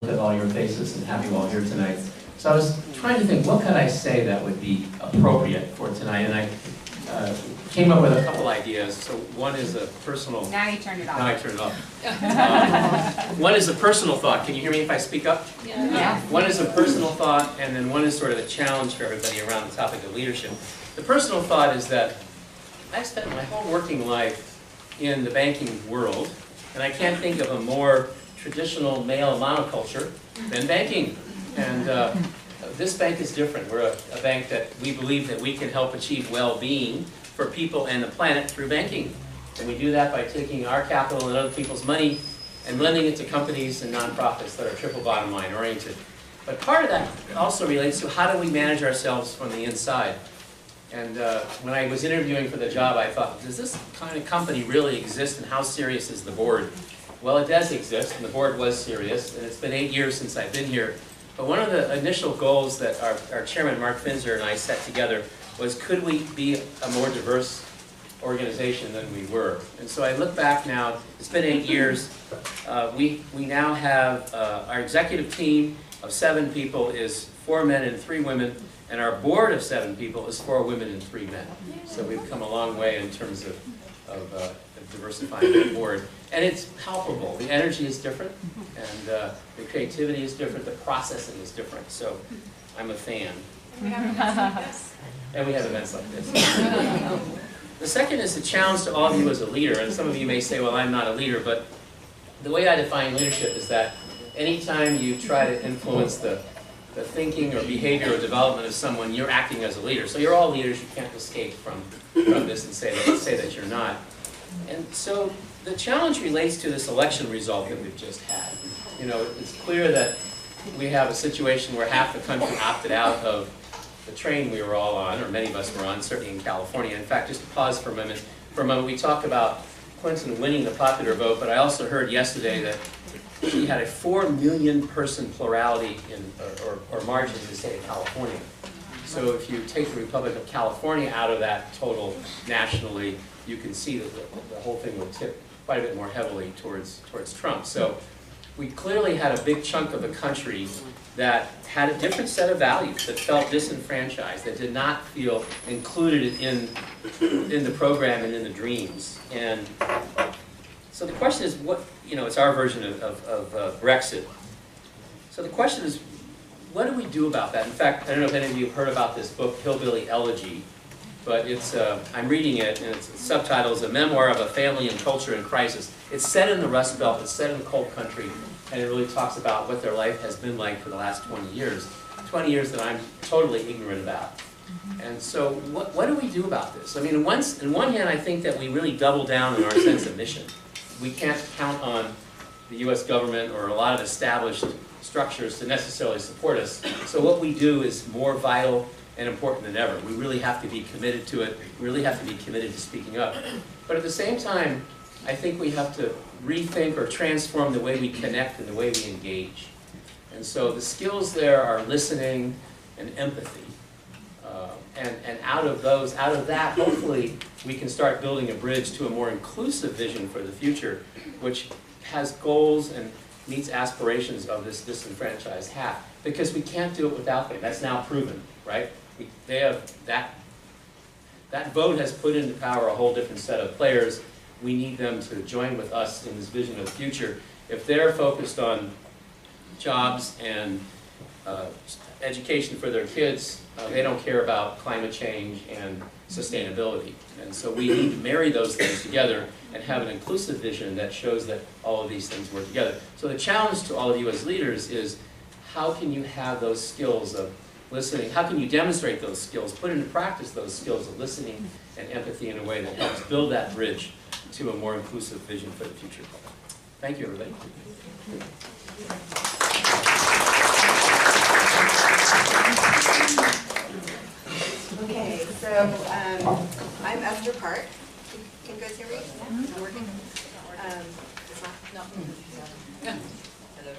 at all your faces and have you all here tonight. So I was trying to think, what could I say that would be appropriate for tonight? And I came up with a couple ideas. So one is a personal... Now you turned it off. Now I turned it off. One is a personal thought. Can you hear me if I speak up? Yeah. One is a personal thought, and then one is sort of a challenge for everybody around the topic of leadership. The personal thought is that I spent my whole working life in the banking world, and I can't think of a more traditional male monoculture than banking. And this bank is different. We're a bank that we believe that we can help achieve well-being for people and the planet through banking. And we do that by taking our capital and other people's money and lending it to companies and nonprofits that are triple bottom line oriented. But part of that also relates to how do we manage ourselves from the inside. And when I was interviewing for the job, I thought, does this kind of company really exist, and how serious is the board? Well, it does exist, and the board was serious, and it's been 8 years since I've been here. But one of the initial goals that our chairman, Mark Finzer, and I set together was, could we be a more diverse organization than we were? And so I look back now, it's been 8 years. We now have our executive team of 7 people is 4 men and 3 women, and our board of 7 people is 4 women and 3 men. So we've come a long way in terms of diversifying the board. And it's palpable. The energy is different, and the creativity is different, the processing is different. So I'm a fan. We have events like this. And we have events like this. The second is a challenge to all of you as a leader. And some of you may say, well, I'm not a leader. But the way I define leadership is that anytime you try to influence the thinking or behavior or development of someone, you're acting as a leader. So you're all leaders. You can't escape from this and say that you're not. And so the challenge relates to this election result that we've just had. You know, it's clear that we have a situation where half the country opted out of the train we were all on, or many of us were on, certainly in California. In fact, just to pause for a moment, we talked about Clinton winning the popular vote, but I also heard yesterday that she had a 4 million person plurality or margin in the state of California. So if you take the Republic of California out of that total nationally, you can see that the whole thing would tip quite a bit more heavily towards Trump. So we clearly had a big chunk of the country that had a different set of values, that felt disenfranchised, that did not feel included in the program and in the dreams. And so the question is, it's our version of Brexit. So the question is, what do we do about that? In fact, I don't know if any of you have heard about this book, Hillbilly Elegy, but it's, I'm reading it, and its subtitle is A Memoir of a Family and Culture in Crisis. It's set in the Rust Belt, it's set in the cold country, and it really talks about what their life has been like for the last 20 years. 20 years that I'm totally ignorant about. And so what do we do about this? I mean, in one hand, I think that we really double down on our sense of mission. We can't count on the U.S. government or a lot of established structures to necessarily support us. So what we do is more vital and important than ever. We really have to be committed to it. We really have to be committed to speaking up. But at the same time, I think we have to rethink or transform the way we connect and the way we engage. And so the skills there are listening and empathy. And out of that, hopefully, we can start building a bridge to a more inclusive vision for the future, which has goals and meets aspirations of this disenfranchised half. Because we can't do it without them. That's now proven, right? They have that vote has put into power a whole different set of players. We need them to join with us in this vision of the future. If they're focused on jobs and education for their kids, they don't care about climate change and sustainability. And so we need to marry those things together and have an inclusive vision that shows that all of these things work together. So the challenge to all of you as leaders is, how can you have those skills of listening? How can you demonstrate those skills, put into practice those skills of listening and empathy in a way that helps build that bridge to a more inclusive vision for the future? Thank you, everybody. Okay, so I'm Esther Park. Can you guys hear me? Is it working? It's not? No. Hello.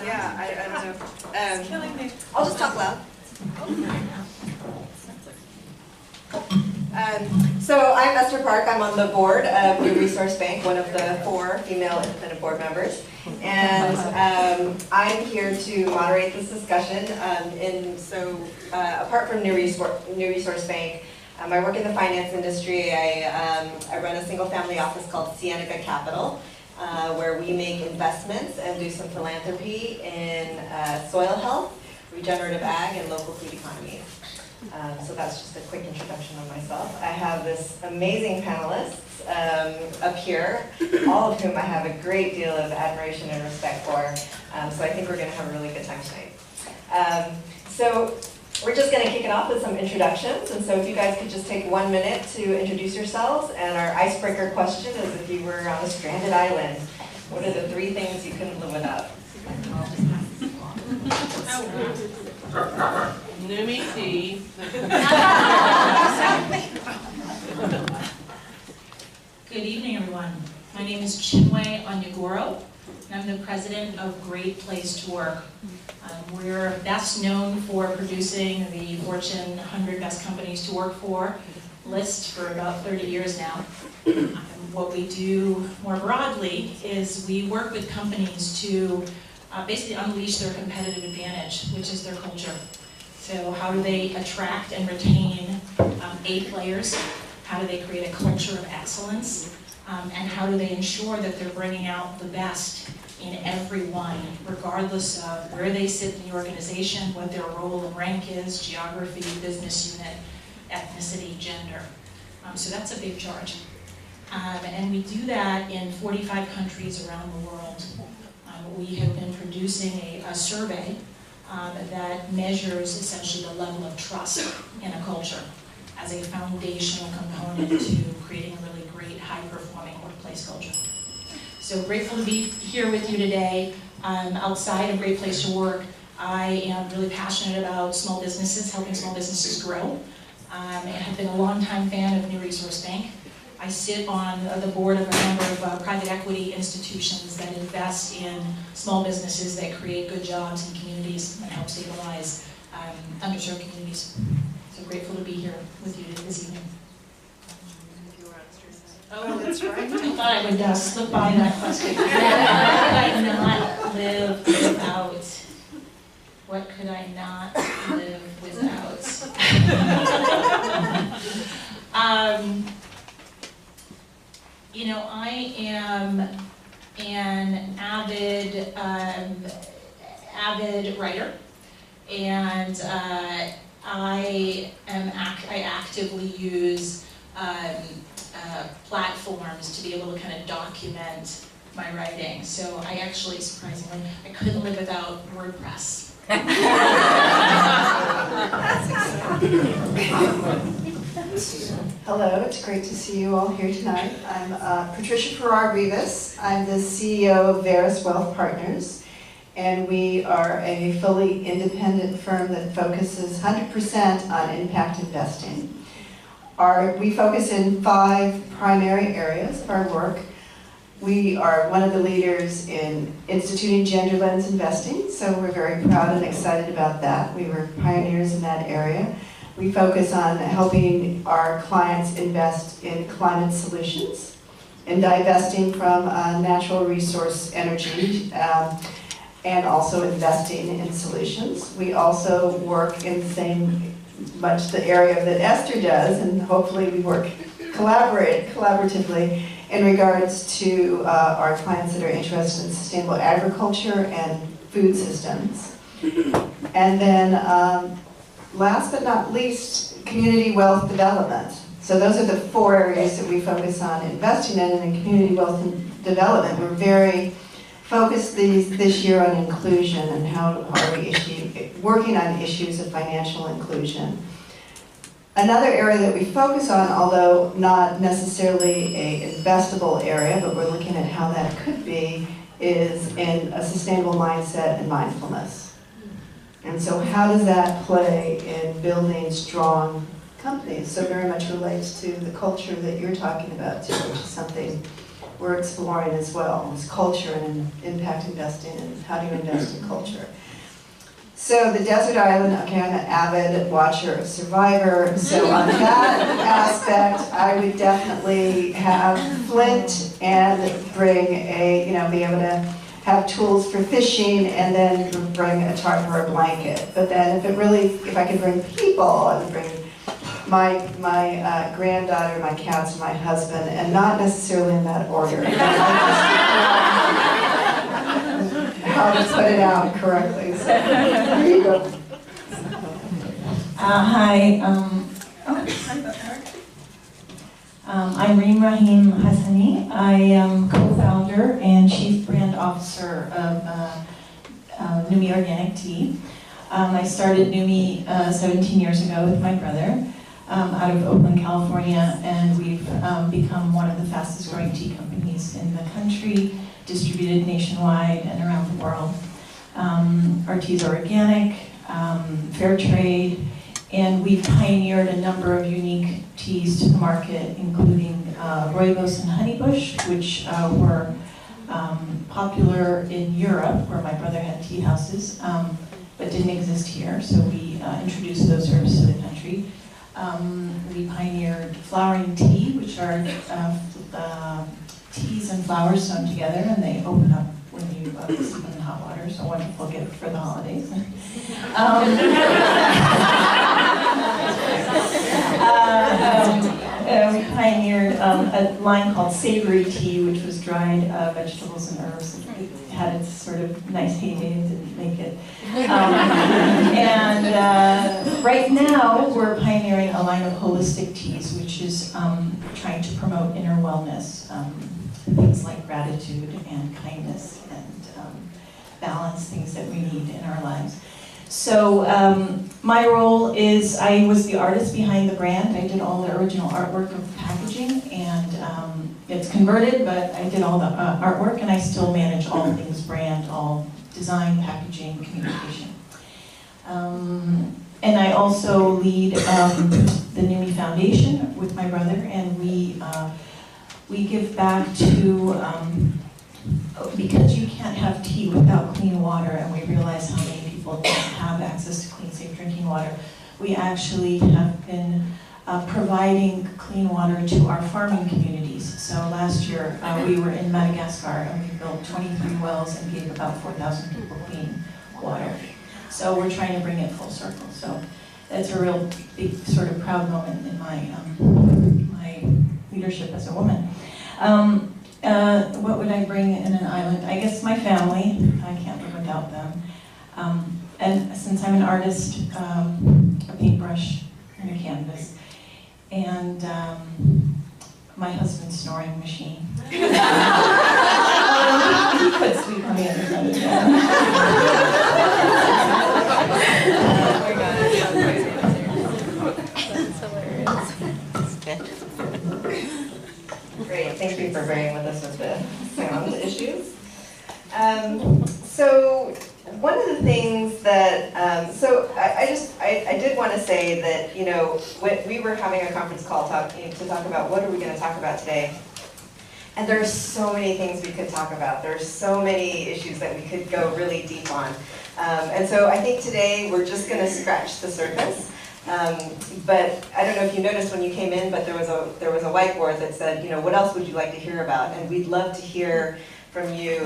Yeah, I don't know. Killing me. I'll just talk loud. So I'm Esther Park. I'm on the board of New Resource Bank, one of the 4 female independent board members. And I'm here to moderate this discussion. Apart from New Resource Bank, I work in the finance industry. I run a single family office called Cienega Capital, where we make investments and do some philanthropy in soil health, regenerative ag, and local food economies. So that's just a quick introduction of myself. I have this amazing panelists up here, all of whom I have a great deal of admiration and respect for. So I think we're going to have a really good time tonight. So we're just going to kick it off with some introductions. And so if you guys could just take 1 minute to introduce yourselves. And our icebreaker question is, if you were on a stranded island, what are the 3 things you couldn't live without? Numi tea. Good evening, everyone. My name is Chinwe Onyegoro, and I'm the president of Great Place to Work. We're best known for producing the Fortune 100 Best Companies to Work For list for about 30 years now. What we do more broadly is we work with companies to basically unleash their competitive advantage, which is their culture. So how do they attract and retain A players? How do they create a culture of excellence? And how do they ensure that they're bringing out the best in everyone, regardless of where they sit in the organization, what their role and rank is, geography, business unit, ethnicity, gender. So that's a big charge. And we do that in 45 countries around the world. We have been producing a survey that measures essentially the level of trust in a culture as a foundational component to creating a really great, high-performing workplace culture. So grateful to be here with you today. Outside of Great Place to Work, I am really passionate about small businesses, helping small businesses grow. I have been a longtime fan of New Resource Bank. I sit on the board of a number of private equity institutions that invest in small businesses that create good jobs in communities and help stabilize underserved communities. So grateful to be here with you this evening. Oh, that's right. I thought I would slip by that question. What could I not live without? What could I not live without? You know, I am an avid writer, and I actively use platforms to be able to kind of document my writing. So I actually, surprisingly, I couldn't live without WordPress. Hello, it's great to see you all here tonight. I'm Patricia Farrar-Rivas. I'm the CEO of Veris Wealth Partners, and we are a fully independent firm that focuses 100% on impact investing. We focus in 5 primary areas of our work. We are one of the leaders in instituting gender lens investing, so we're very proud and excited about that. We were pioneers in that area. We focus on helping our clients invest in climate solutions and divesting from natural resource energy and also investing in solutions. We also work in the area that Esther does, and hopefully we work collaboratively in regards to our clients that are interested in sustainable agriculture and food systems. And then last but not least, community wealth development. So those are the 4 areas that we focus on investing in. And in community wealth development, we're very focused this year on inclusion and how are we working on issues of financial inclusion. Another area that we focus on, although not necessarily an investable area, but we're looking at how that could be, is in a sustainable mindset and mindfulness. And so how does that play in building strong companies? So very much relates to the culture that you're talking about too, which is something we're exploring as well, is culture and impact investing and how do you invest in culture. So the desert island, okay, I'm an avid watcher of Survivor, so on that aspect, I would definitely have flint and bring a, be able to have tools for fishing and then bring a tarp or a blanket. But then if I could bring people, I would bring my granddaughter, my cats, and my husband, and not necessarily in that order. How to put it out correctly. So, there you go. Hi, I'm Reem Rahim Hassani. I am co-founder and chief brand officer of Numi Organic Tea. I started Numi 17 years ago with my brother out of Oakland, California, and we've become one of the fastest growing tea companies in the country, distributed nationwide and around the world. Our teas are organic, fair trade, and we've pioneered a number of unique teas to the market, including rooibos and honeybush, which were popular in Europe, where my brother had tea houses, but didn't exist here, so we introduced those herbs to the country. We pioneered flowering tea, which are teas and flowers sewn together, and they open up when you steep them in hot water, so a wonderful gift for the holidays. We pioneered a line called savory tea, which was dried vegetables and herbs. It had its sort of nice heyday, it didn't make it. Right now, we're pioneering a line of holistic teas, which is trying to promote inner wellness, things like gratitude and kindness and balance, things that we need in our lives. So my role is, I was the artist behind the brand. I did all the original artwork of the packaging, and it's converted, but I did all the artwork, and I still manage all things brand, all design, packaging, communication. And I also lead the Numi Foundation with my brother, and we give back to, because you can't have tea without clean water, and we realize how many people don't have access to clean, safe drinking water. We actually have been providing clean water to our farming communities. So last year we were in Madagascar and we built 23 wells and gave about 4,000 people clean water. So we're trying to bring it full circle. So that's a real big sort of proud moment in my my leadership as a woman. What would I bring in an island? I guess my family. I can't live without them. And since I'm an artist, a paintbrush and a canvas, and my husband's snoring machine. He could sleep on the other side of the bed. That's hilarious. That's good. Great, thank you for bearing with us with the sound issues. So one of the things that, I did want to say that, when we were having a conference call to talk about what are we going to talk about today. And there's so many things we could talk about. There's so many issues that we could go really deep on. And so I think today we're just going to scratch the surface. But I don't know if you noticed when you came in, but there was a whiteboard that said, what else would you like to hear about? And we'd love to hear from you,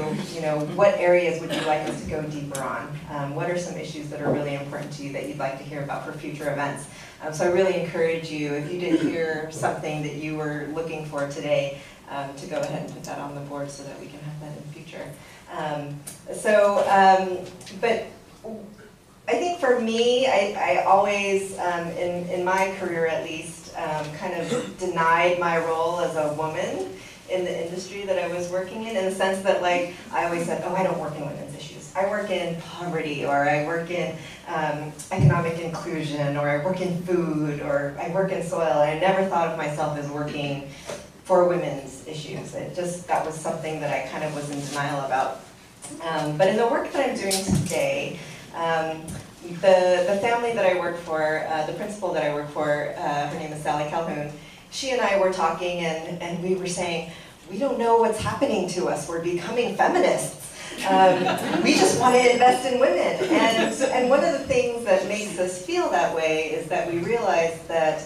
what areas would you like us to go deeper on? What are some issues that are really important to you that you'd like to hear about for future events? So I really encourage you, if you did hear something that you were looking for today, to go ahead and put that on the board so that we can have that in the future. But I think for me, I always, in my career at least, kind of denied my role as a woman in the industry that I was working in the sense that, like, I always said, oh, I don't work in women's issues. I work in poverty, or I work in economic inclusion, or I work in food, or I work in soil. I never thought of myself as working for women's issues. That was something that I kind of was in denial about. But in the work that I'm doing today, the family that I work for, the principal that I work for, her name is Sally Calhoun, she and I were talking and we were saying, we don't know what's happening to us. We're becoming feminists. We just want to invest in women. And one of the things that makes us feel that way is that we realize that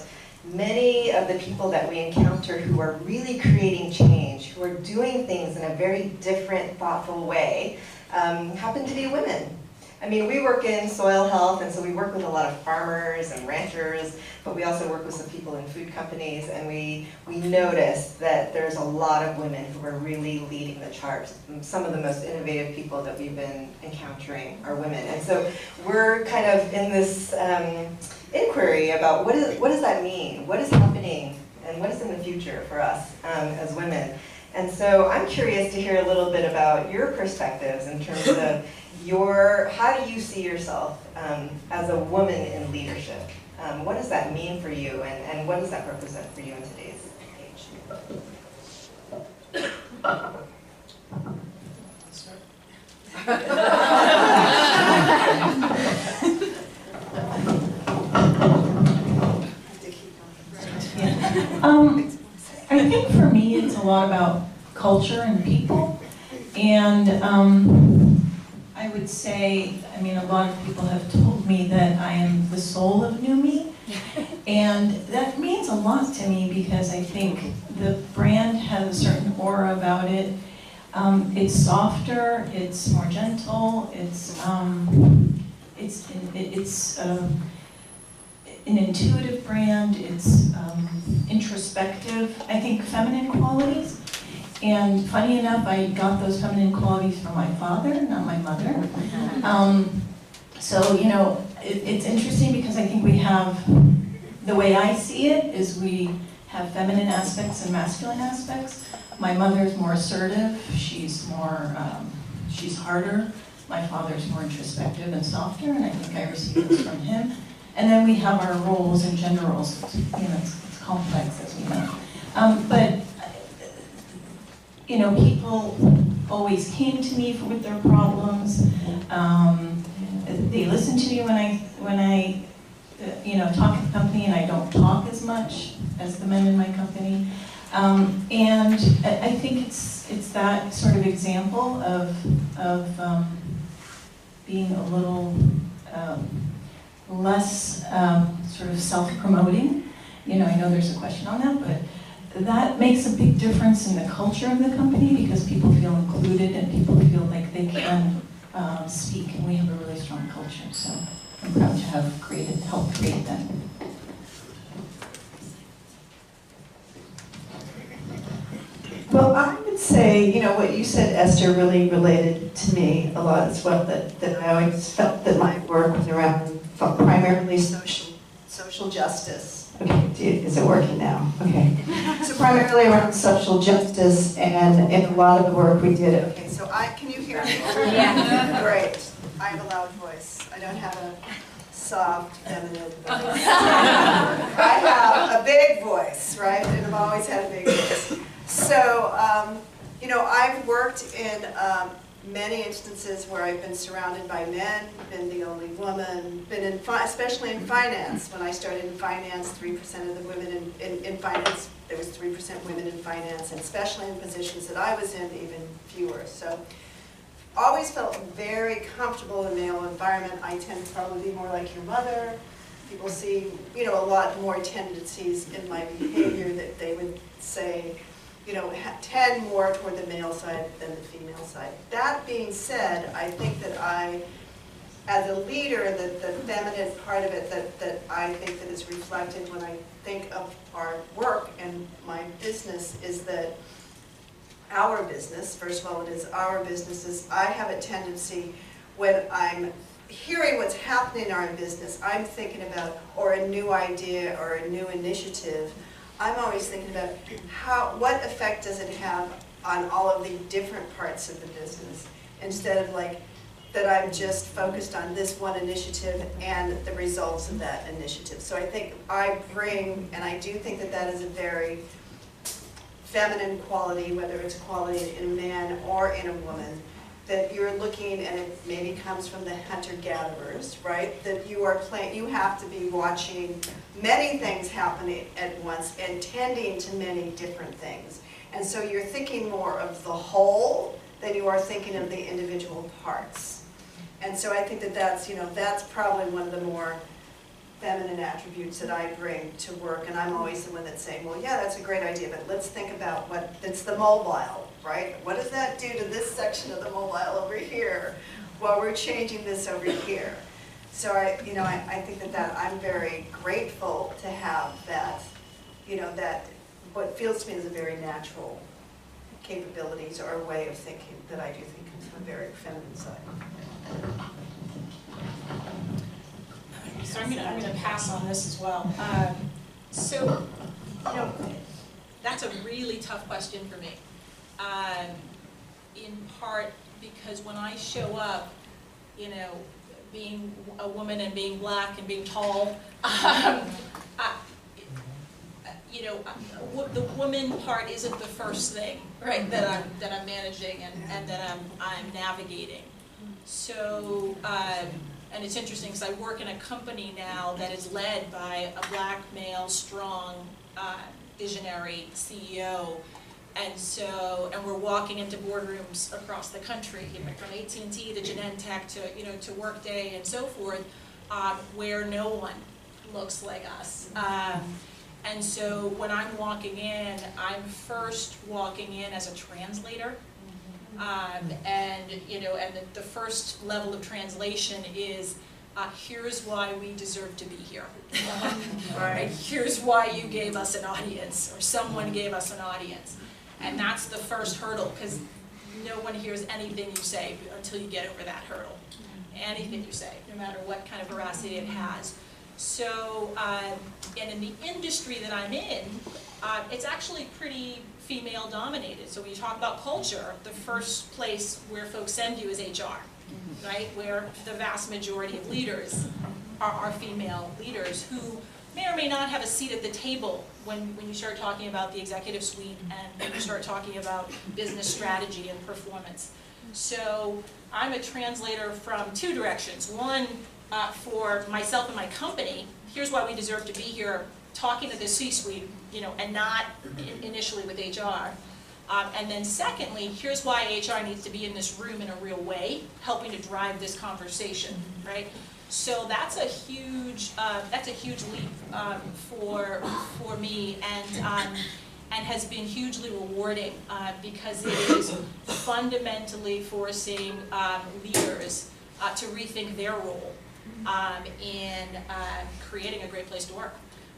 many of the people that we encounter who are really creating change, who are doing things in a very different, thoughtful way, happen to be women. I mean, we work in soil health, and so we work with a lot of farmers and ranchers, but we also work with some people in food companies, and we notice that there's a lot of women who are really leading the charge. Some of the most innovative people that we've been encountering are women. And so we're kind of in this inquiry about what does that mean? What is happening, and what is in the future for us as women? And so I'm curious to hear a little bit about your perspectives in terms of how do you see yourself as a woman in leadership? What does that mean for you, and what does that represent for you in today's age? I think for me it's a lot about culture and people, and I would say, I mean, a lot of people have told me that I am the soul of New Me, and that means a lot to me because I think the brand has a certain aura about it. It's softer, it's more gentle, it's an intuitive brand, it's introspective, I think feminine qualities. And funny enough, I got those feminine qualities from my father, not my mother. So, you know, it's interesting because I think we have, the way I see it is we have feminine aspects and masculine aspects. My mother's more assertive, she's harder. My father's more introspective and softer, and I think I received this from him. And then we have our roles and gender roles. You know, it's complex, as we know. But you know, people always came to me with their problems. They listen to me when I you know, talk at the company, and I don't talk as much as the men in my company. And I think it's that sort of example of being a little less sort of self-promoting. You know, I know there's a question on that, but that makes a big difference in the culture of the company because people feel included and people feel like they can speak, and we have a really strong culture. So I'm proud to have helped create that. Well, I would say, you know, what you said, Esther, really related to me a lot as well, that I always felt that my work was around primarily social justice. Okay, is it working now? Okay. So primarily around social justice, and in a lot of the work we did. Okay, so can you hear me? Yeah. Great. I have a loud voice. I don't have a soft, feminine voice. I have a big voice, right? And I've always had a big voice. So, you know, I've worked in many instances where I've been surrounded by men, been the only woman, been in, especially in finance. When I started in finance, 3% of the women in finance, there was 3% women in finance, and especially in positions that I was in, even fewer. So, always felt very comfortable in a male environment. I tend to probably be more like your mother. People see, you know, a lot more tendencies in my behavior that they would say, you know, tend more toward the male side than the female side. That being said, I think that I, as a leader, the feminine part of it that I think that is reflected when I think of our work and my business is that our business, first of all, it is our businesses. I have a tendency when I'm hearing what's happening in our business, I'm thinking about, or a new idea or a new initiative, I'm always thinking about what effect does it have on all of the different parts of the business, instead of like that I'm just focused on this one initiative and the results of that initiative. So I think I bring, and I do think that that is a very feminine quality, whether it's a quality in a man or in a woman, that you're looking, and it maybe comes from the hunter-gatherers, right? That you are you have to be watching many things happening at once and tending to many different things. And so you're thinking more of the whole than you are thinking of the individual parts. And so I think that that's, that's probably one of the more feminine attributes that I bring to work, and I'm always the one that's saying, well, yeah, that's a great idea, but let's think about it's the mobile, right? What does that do to this section of the mobile over here while we're changing this over here? So I think that I'm very grateful to have that, that what feels to me is a very natural capabilities or a way of thinking that I do think is a very feminine side. So I'm gonna pass on this as well. So, that's a really tough question for me. In part because when I show up, being a woman and being black and being tall, the woman part isn't the first thing, right, that I'm managing and that I'm navigating. So, and it's interesting because I work in a company now that is led by a black male, strong, visionary CEO. And we're walking into boardrooms across the country, from AT&T to Genentech to Workday and so forth, where no one looks like us. And so when I'm walking in, I'm first walking in as a translator. And the first level of translation is, here's why we deserve to be here. Right? Here's why you gave us an audience, or someone gave us an audience. And that's the first hurdle, because no one hears anything you say until you get over that hurdle. Anything you say, no matter what kind of veracity it has. So, and in the industry that I'm in, it's actually pretty female dominated. So when you talk about culture, the first place where folks send you is HR, right? Where the vast majority of leaders are female leaders who may or may not have a seat at the table when you start talking about the executive suite and when you start talking about business strategy and performance. So I'm a translator from two directions. One, for myself and my company, here's why we deserve to be here, talking to the C-suite, and not initially with HR. And then secondly, here's why HR needs to be in this room in a real way, helping to drive this conversation, right? So that's a huge leap for me, and has been hugely rewarding because it is fundamentally forcing leaders to rethink their role in creating a great place to work,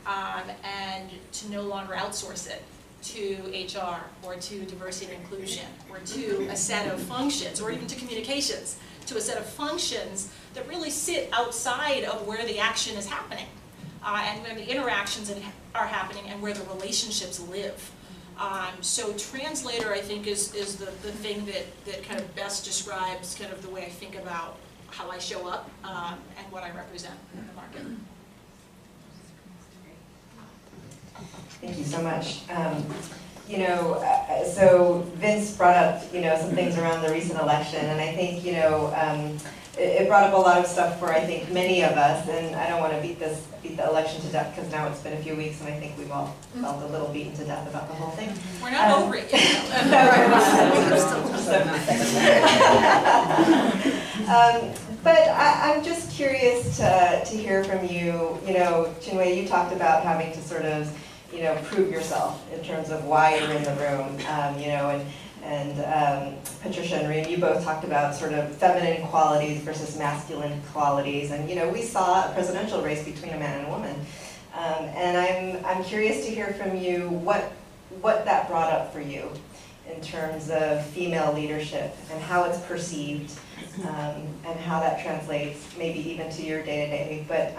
and to no longer outsource it to HR or to diversity and inclusion or to a set of functions or even to communications, to a set of functions that really sit outside of where the action is happening and where the interactions are happening and where the relationships live. So translator, I think, is the thing that kind of best describes kind of the way I think about how I show up and what I represent in the market. Thank you so much. So Vince brought up, some things around the recent election, and I think, it brought up a lot of stuff for, I think, many of us, and I don't want to beat the election to death because now it's been a few weeks, and I think we've all felt a little beaten to death about the whole thing. We're not over it yet. But I'm just curious to hear from you. Chinwe, you talked about having to sort of, prove yourself in terms of why you're in the room, and Patricia and Reem, you both talked about sort of feminine qualities versus masculine qualities, and we saw a presidential race between a man and a woman, and I'm curious to hear from you what that brought up for you in terms of female leadership and how it's perceived, and how that translates maybe even to your day-to-day. But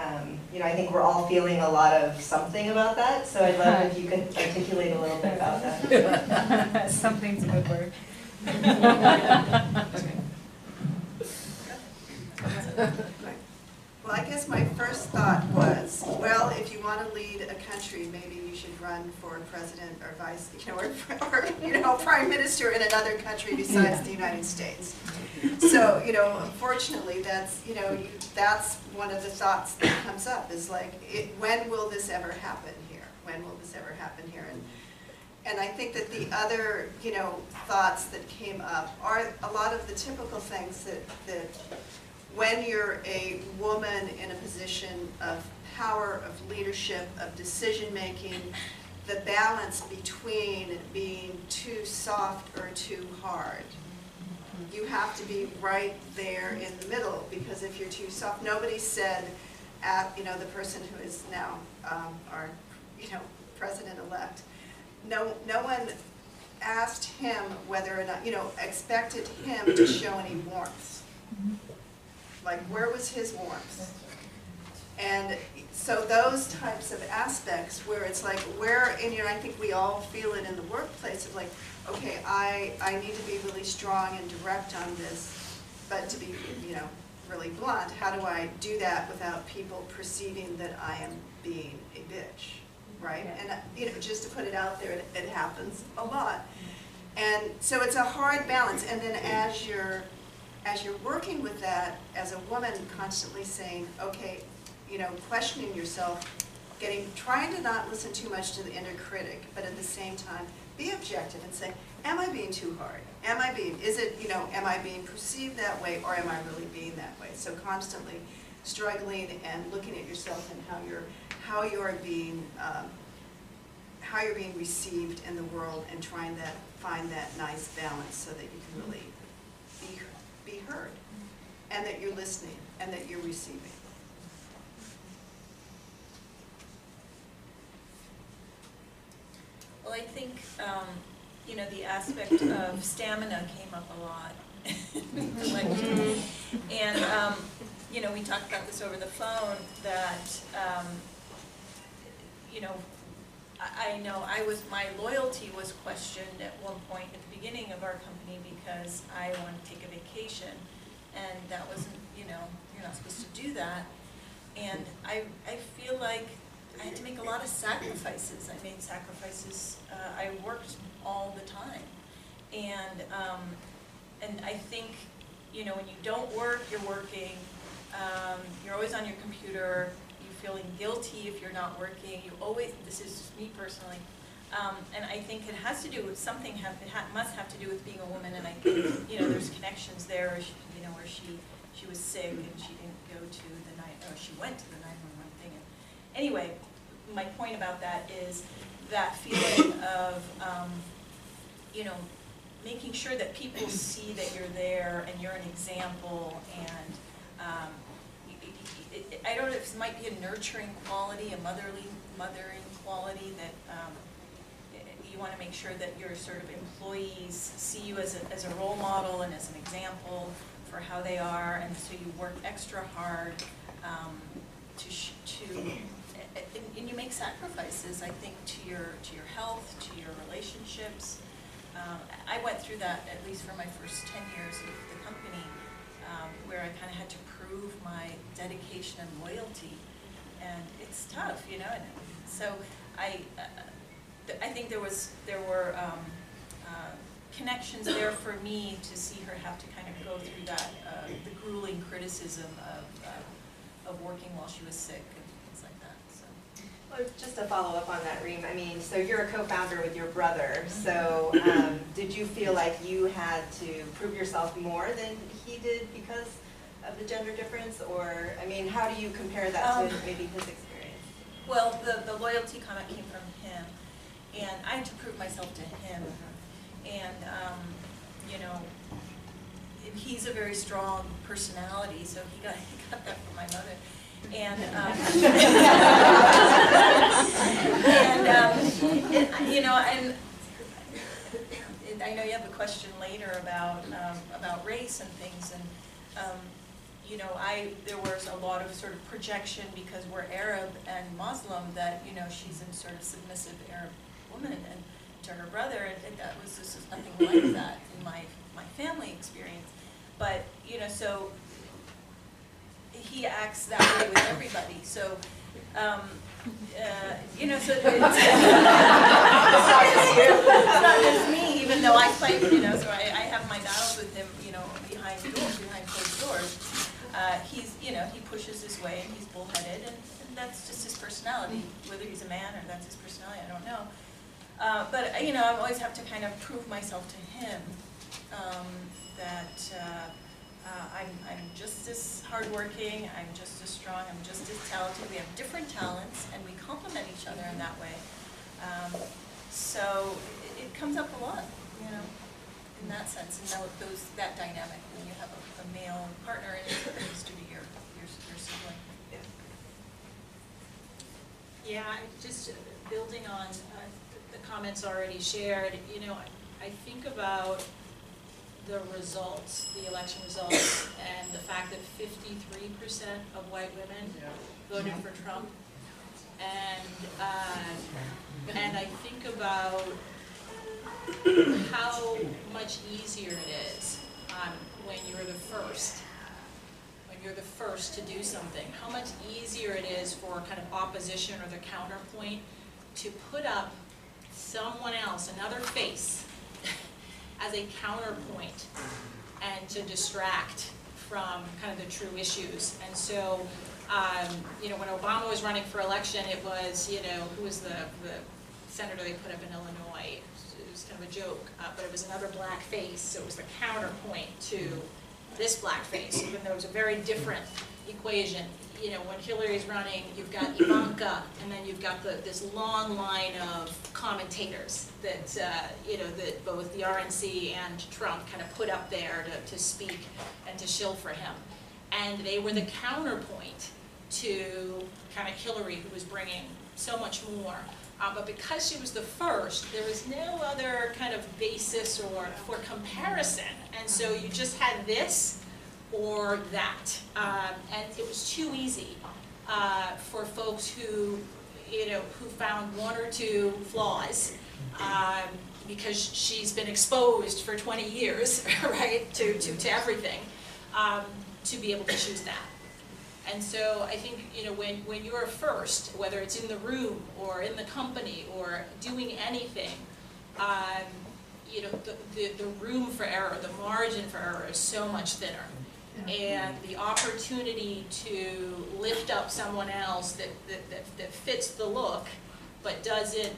I think we're all feeling a lot of something about that, so I'd love if you could articulate a little bit about that. Something's a good word. Well, I guess my first thought was, well, if you want to lead a country, maybe you should run for president or vice, or prime minister in another country besides the United States. So, unfortunately, that's one of the thoughts that comes up is like, when will this ever happen here? When will this ever happen here? And I think that the other, thoughts that came up are a lot of the typical things that when you're a woman in a position of power, of leadership, of decision-making, the balance between being too soft or too hard. You have to be right there in the middle, because if you're too soft, nobody said, the person who is now our, president-elect, no one asked him whether or not, expected him to show any warmth. Like, where was his warmth? And so those types of aspects where it's like, I think we all feel it in the workplace of like, okay, I need to be really strong and direct on this, but to be, really blunt, how do I do that without people perceiving that I am being a bitch, right? And, just to put it out there, it happens a lot. And so it's a hard balance, and then as you're working with that as a woman, constantly saying, okay, questioning yourself, trying to not listen too much to the inner critic, but at the same time, be objective and say, am I being too hard? Am I being perceived that way, or am I really being that way? So constantly struggling and looking at yourself and how you're being received in the world, and trying to find that nice balance so that you can really be heard, and that you're listening, and that you're receiving. Well, I think, the aspect of stamina came up a lot. And, we talked about this over the phone, that, I know my loyalty was questioned at one point at the beginning of our company, because I wanted to take a vacation, and that wasn't, you're not supposed to do that. And I feel like I had to make a lot of sacrifices. I made sacrifices. I worked all the time, and I think, when you don't work, you're working. You're always on your computer. You're feeling guilty if you're not working. This is just me personally, and I think it has to do with something. Must have to do with being a woman, and I think there's connections there. Where she was sick and she didn't go to she went to the 911 thing. And anyway, my point about that is that feeling of, making sure that people see that you're there and you're an example, and I don't know if it might be a nurturing quality, a mothering quality, that you want to make sure that your sort of employees see you as a role model and as an example for how they are, and so you work extra hard and you make sacrifices, I think, to your health, to your relationships. I went through that, at least for my first 10 years of the company, where I kind of had to prove my dedication and loyalty, and it's tough, And so I think there were connections there for me to see her have to kind of go through that, the grueling criticism of working while she was sick and things like that. So. Well, just to follow up on that, Reem, so you're a co-founder with your brother, so did you feel like you had to prove yourself more than he did because of the gender difference, or, how do you compare that to maybe his experience? Well, the loyalty comment came from him, and I had to prove myself to him, and, he's a very strong personality, so he got that from my mother. And, and I know you have a question later about race and things, and there was a lot of sort of projection because we're Arab and Muslim that she's a sort of submissive Arab woman, and to her brother, and that was just nothing like that in my family experience. But so he acts that way with everybody. So, so it's not just me, even though I play, so I have my battles with him, behind closed doors. He pushes his way, and he's bullheaded, and that's just his personality. Whether he's a man or that's his personality, I don't know. But, you know, I always have to kind of prove myself to him that I'm just as hardworking, I'm just as strong, I'm just as talented. We have different talents, and we complement each other in that way. So it comes up a lot, you know, in that sense, and that dynamic when you have a male partner and it happens to be your sibling. Yeah, just building on the comments already shared, you know, I think about the results, the election results, and the fact that 53% of white women voted for Trump. And I think about how much easier it is when you're the first. When you're the first to do something, how much easier it is for kind of opposition or the counterpoint to put up someone else, another face, as a counterpoint and to distract from kind of the true issues. And so, you know, when Obama was running for election, it was, you know, who was the senator they put up in Illinois? It was kind of a joke, but it was another black face, so it was the counterpoint to this black face, even though it's a very different equation. You know, when Hillary's running, you've got Ivanka, and then you've got this long line of commentators that, you know, that both the RNC and Trump kind of put up there to speak and to shill for him. And they were the counterpoint to kind of Hillary, who was bringing so much more. But because she was the first, there was no other kind of basis for comparison. And so you just had this or that. And it was too easy for folks who, you know, who found one or two flaws because she's been exposed for 20 years, right, to everything, to be able to choose that. And so I think, you know, when you're first, whether it's in the room or in the company or doing anything, you know, the room for error, the margin for error is so much thinner. And the opportunity to lift up someone else that fits the look, but does it,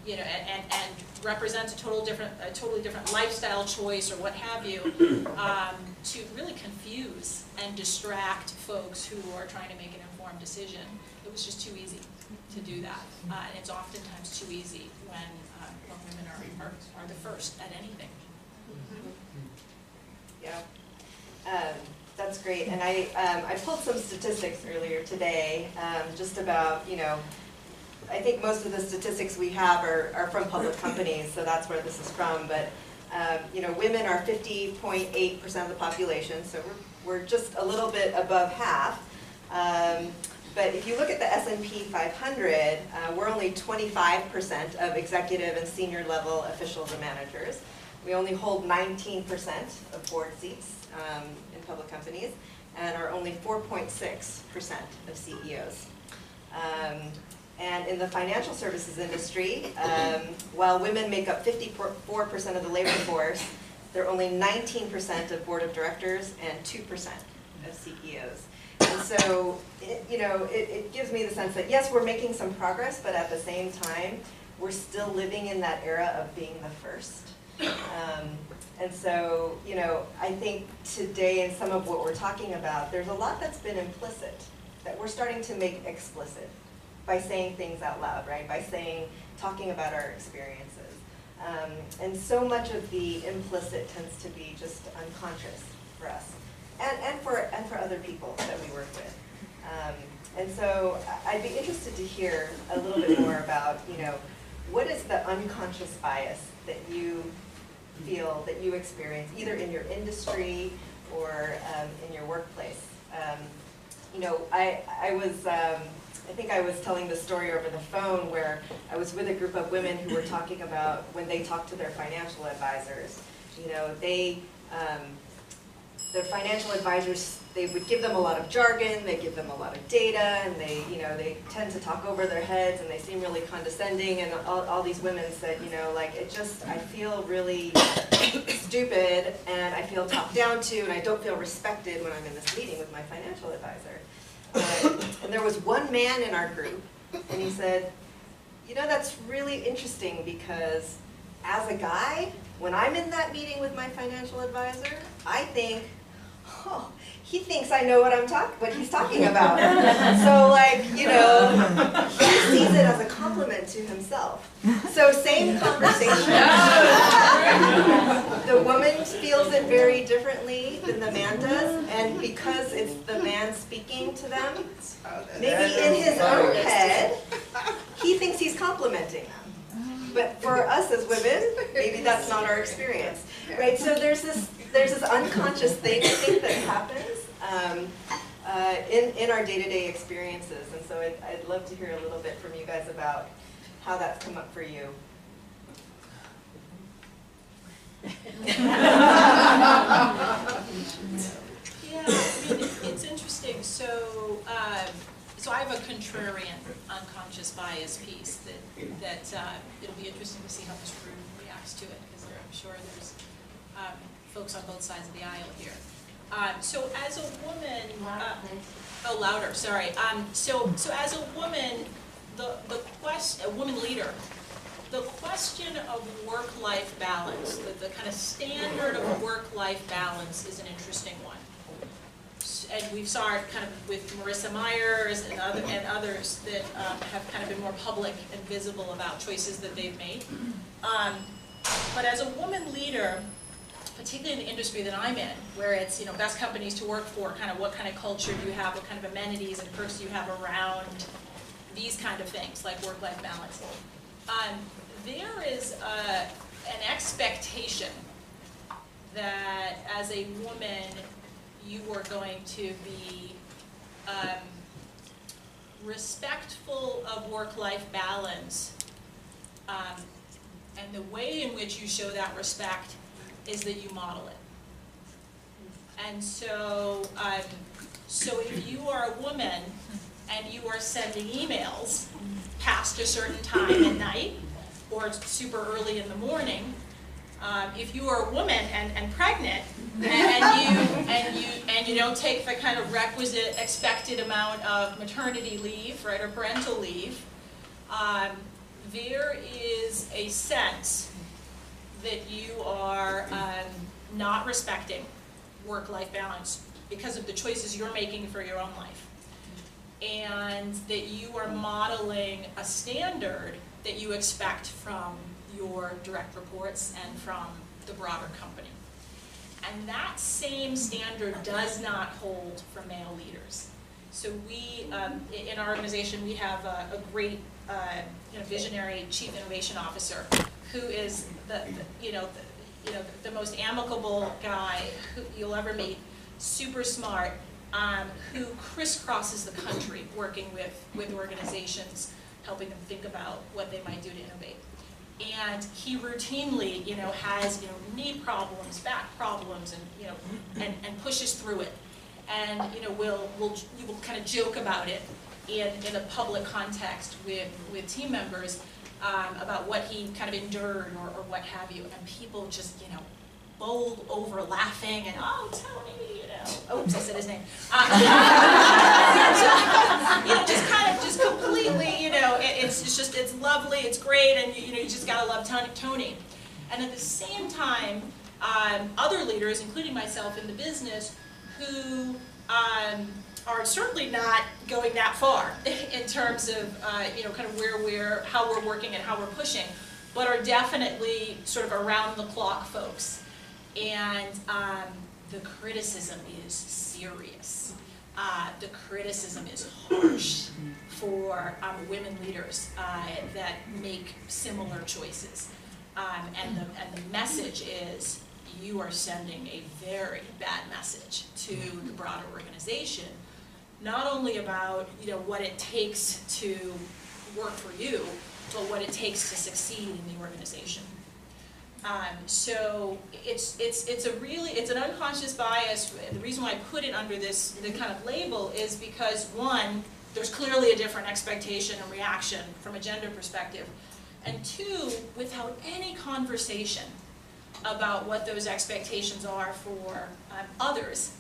you know, and represents a totally different lifestyle choice or what have you, to really confuse and distract folks who are trying to make an informed decision. It was just too easy to do that, and it's oftentimes too easy when women are the first at anything. Yeah. That's great, and I pulled some statistics earlier today, just about, you know, I think most of the statistics we have are from public companies, so that's where this is from, but you know, women are 50.8% of the population, so we're just a little bit above half. But if you look at the S&P 500, we're only 25% of executive and senior level officials and managers. We only hold 19% of board seats in public companies, and are only 4.6% of CEOs. And in the financial services industry, while women make up 54% of the labor force, they're only 19% of board of directors and 2% of CEOs. And so, you know, it gives me the sense that yes, we're making some progress, but at the same time, we're still living in that era of being the first. And so, you know, I think today in some of what we're talking about, there's a lot that's been implicit that we're starting to make explicit by saying things out loud, right? By talking about our experiences. And so much of the implicit tends to be just unconscious for us, and for other people that we work with. And so I'd be interested to hear a little bit more about, you know, what is the unconscious bias that you feel, that you experience, either in your industry or in your workplace? You know, I think I was telling the story over the phone where I was with a group of women who were talking about when they talk to their financial advisors. You know, the financial advisors, they would give them a lot of jargon, they give them a lot of data, and they tend to talk over their heads, and they seem really condescending, and all these women said, you know, like, I feel really stupid, and I feel talked down to, and I don't feel respected when I'm in this meeting with my financial advisor. And there was one man in our group, and he said, you know, that's really interesting because as a guy, when I'm in that meeting with my financial advisor, I think, oh, he thinks I know what he's talking about. So like, you know, he sees it as a compliment to himself. So same conversation. The woman feels it very differently than the man does, and because it's the man speaking to them, maybe in his own head, he thinks he's complimenting them. But for us as women, maybe that's not our experience, right? So there's this unconscious thing, I think, that happens in our day-to-day experiences. And so I'd love to hear a little bit from you guys about how that's come up for you. Yeah, I mean, it's interesting. So, so I have a contrarian unconscious bias piece that it'll be interesting to see how this room reacts to it, because I'm sure there's folks on both sides of the aisle here. So as a woman, oh, louder, sorry. So as a woman, a woman leader, the question of work-life balance, the kind of standard of work-life balance is an interesting one. And we saw it kind of with Marissa Myers and others that have kind of been more public and visible about choices that they've made. But as a woman leader, particularly in the industry that I'm in, where it's, you know, best companies to work for, kind of what kind of culture do you have, what kind of amenities and perks do you have around these kind of things, like work-life balance. There is an expectation that as a woman, you are going to be respectful of work-life balance, and the way in which you show that respect is that you model it. And so, so if you are a woman and you are sending emails past a certain time at night or super early in the morning, if you are a woman and pregnant and you don't take the kind of requisite expected amount of maternity leave, right, or parental leave, there is a sense that you are not respecting work-life balance because of the choices you're making for your own life. And that you are modeling a standard that you expect from your direct reports and from the broader company. And that same standard does not hold for male leaders. So we, in our organization, we have a great visionary chief innovation officer who is the most amicable guy who you'll ever meet, super smart, who crisscrosses the country working with organizations, helping them think about what they might do to innovate. And he routinely, has, knee problems, back problems, and and pushes through it. And, you will kind of joke about it in a public context with team members about what he kind of endured or what have you. And people just, bowled over laughing and, oh, Tony, oops, I said his name. Just completely, it's lovely, it's great, and you just gotta love Tony. And at the same time, other leaders, including myself in the business, who are certainly not going that far in terms of, kind of how we're working and how we're pushing, but are definitely sort of around the clock folks. And the criticism is serious. The criticism is harsh for women leaders that make similar choices. And the message is, you are sending a very bad message to the broader organization, not only about what it takes to work for you, but what it takes to succeed in the organization. So it's an unconscious bias. The reason why I put it under the kind of label is because, one, there's clearly a different expectation and reaction from a gender perspective, and two, without any conversation about what those expectations are for others,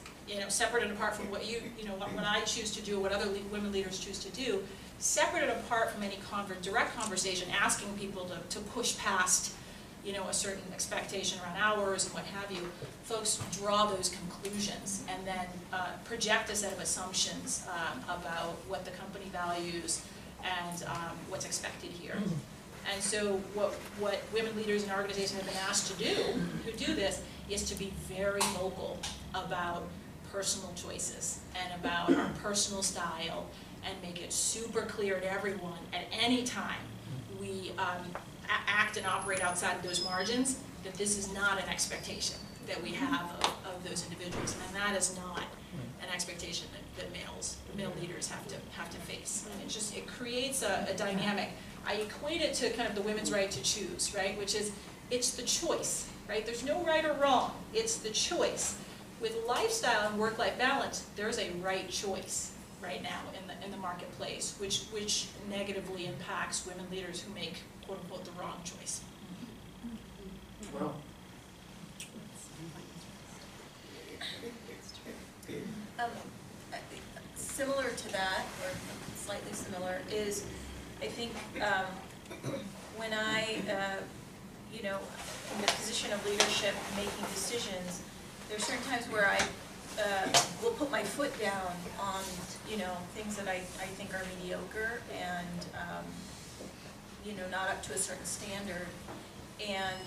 separate and apart from what what I choose to do, what other women leaders choose to do, separate and apart from any direct conversation, asking people to push past, you know, a certain expectation around hours and what have you, folks draw those conclusions and then project a set of assumptions about what the company values and what's expected here. And so what women leaders in our organization have been asked to do, who do this, is to be very vocal about personal choices and about our personal style and make it super clear to everyone at any time we act and operate outside of those margins, that this is not an expectation that we have of those individuals, and that is not an expectation that male leaders have to face. And it creates a dynamic. I equate it to kind of the women's right to choose, right? Which is, it's the choice, right? There's no right or wrong. It's the choice. With lifestyle and work-life balance, there's a right choice right now in the marketplace, which negatively impacts women leaders who make, quote unquote, the wrong choice. Well, similar to that, or slightly similar, is I think when I, you know, in the position of leadership, making decisions, there's certain times where I will put my foot down on, you know, things that I think are mediocre and, you know, not up to a certain standard. And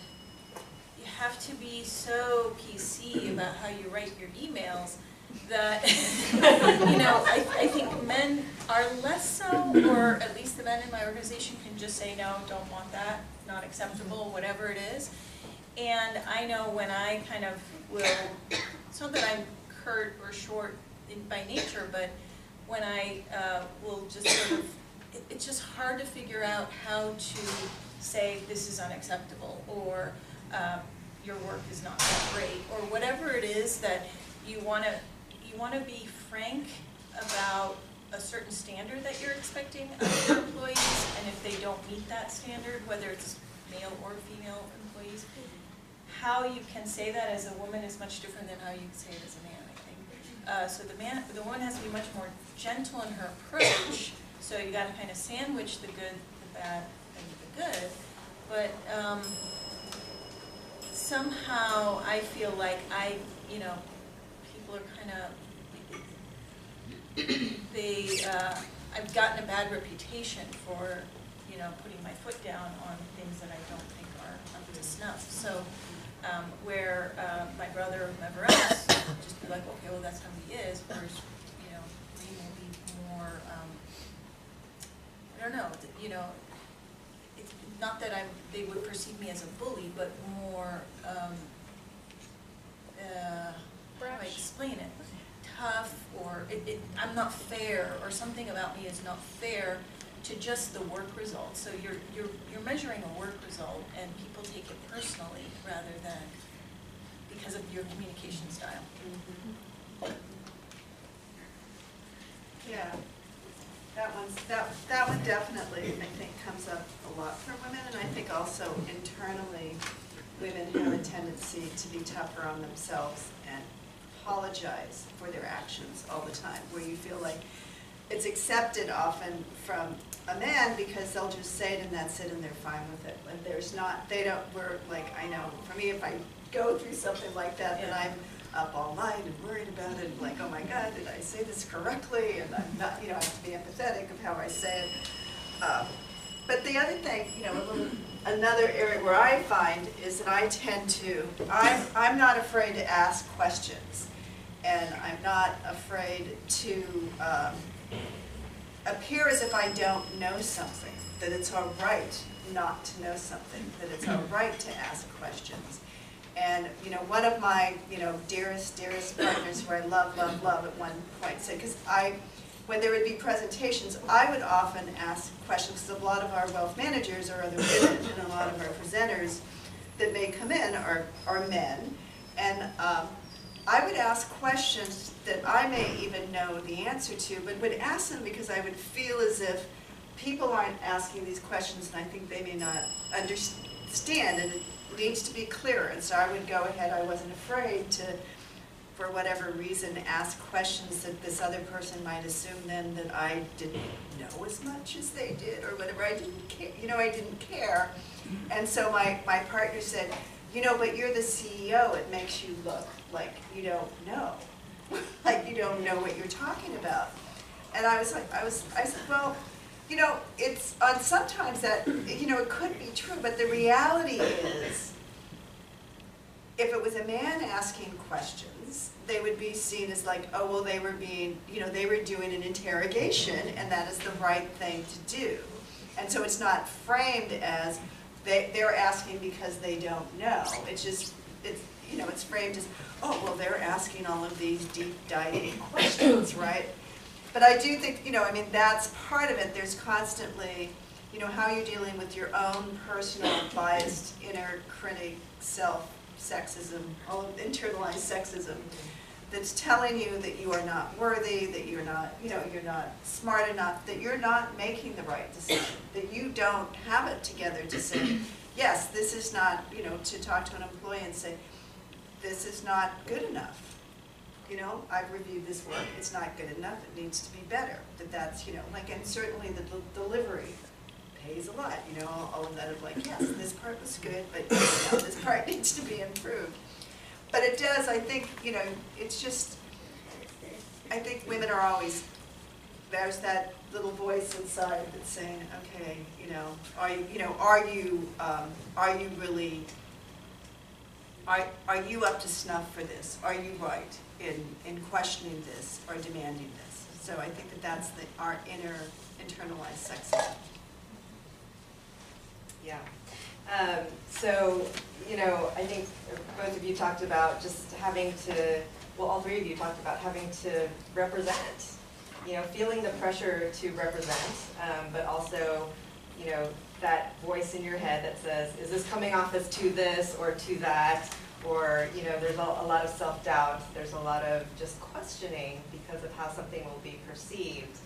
you have to be so PC about how you write your emails that, you know, I think men are less so, or at least the men in my organization can just say, no, don't want that, not acceptable, whatever it is. And I know when I kind of will, it's not that I'm curt or short by nature, but when I will just sort of, it's just hard to figure out how to say this is unacceptable, or your work is not that great, or whatever it is that you want to be frank about a certain standard that you're expecting of your employees, and if they don't meet that standard, whether it's male or female employees, how you can say that as a woman is much different than how you can say it as a man, I think. So the woman has to be much more gentle in her approach, so you got to kind of sandwich the good, the bad, and the good, but somehow I feel like you know, people are kind of, I've gotten a bad reputation for, you know, putting my foot down on things that I don't think are up to snuff. So where my brother or whoever else just be like, okay, well that's how he is, whereas, you know, we will be more, I don't know, you know, it's not that they would perceive me as a bully, but more, how do I explain it? Tough, or I'm not fair, or something about me is not fair to just the work result. So you're measuring a work result, and people take it personally rather than because of your communication style. Yeah, that one definitely, I think, comes up a lot for women, and I think also internally, women have a tendency to be tougher on themselves and apologize for their actions all the time, where you feel like it's accepted often from a man because they'll just say it and that's it and they're fine with it. And there's not, we're like, I know, for me, if I go through something like that, then I'm up all night and worried about it, and like, oh my God, did I say this correctly? And I'm not, you know, I have to be empathetic of how I say it. But the other thing, you know, another area where I find is that I tend to, I'm not afraid to ask questions, and I'm not afraid to appear as if I don't know something, that it's all right not to know something, that it's all right to ask questions. And, you know, one of my, you know, dearest partners who I love at one point said, because when there would be presentations, I would often ask questions, because a lot of our wealth managers are other women, and a lot of our presenters that may come in are men. And I would ask questions that I may even know the answer to, but would ask them because I would feel as if people aren't asking these questions, and I think they may not understand, and it needs to be clearer. And so I would go ahead, I wasn't afraid to for whatever reason, ask questions that this other person might assume then that I didn't know as much as they did, or whatever. I didn't care, I didn't care. And so my partner said, but you're the CEO, it makes you look like you don't know. Like you don't know what you're talking about. And I said, well, it's on sometimes that, it could be true, but the reality is, if it was a man asking questions, they would be seen as like, oh, well, they were being, they were doing an interrogation, and that is the right thing to do. And so it's not framed as they're asking because they don't know. It's just, it's framed as, oh, well, they're asking all of these deep diving questions, right? But I do think, that's part of it. There's constantly, how you're dealing with your own personal biased inner critic self-sexism, all of internalized sexism, that's telling you that you are not worthy, that you're not, you're not smart enough, that you're not making the right decision, that you don't have it together to say, yes, this is not, to talk to an employee and say, this is not good enough. I've reviewed this work, it's not good enough, it needs to be better. That's, and certainly the delivery pays a lot, all of that of like, yes, this part was good, but this part needs to be improved. But it does, I think, it's just, I think women are always, there's that little voice inside that's saying, okay, are you really, are you up to snuff for this? Are you right in questioning this or demanding this? So I think that's our inner internalized sexism. Yeah. So, I think both of you talked about just having to, well, all three of you talked about having to represent, feeling the pressure to represent, but also, that voice in your head that says, is this coming off as to this or to that? Or, there's a lot of self-doubt, there's a lot of just questioning because of how something will be perceived.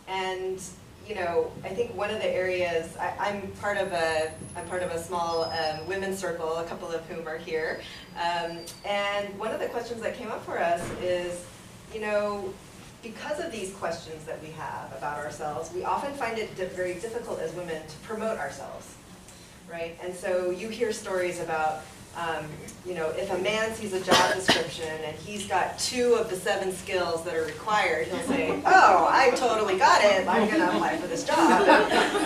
And I think one of the areas, I'm part of a small women's circle, a couple of whom are here. And one of the questions that came up for us is, because of these questions that we have about ourselves, we often find it very difficult as women to promote ourselves, right? And so you hear stories about, if a man sees a job description and he's got 2 of the 7 skills that are required, he'll say, oh, I totally got it, I'm going to apply for this job,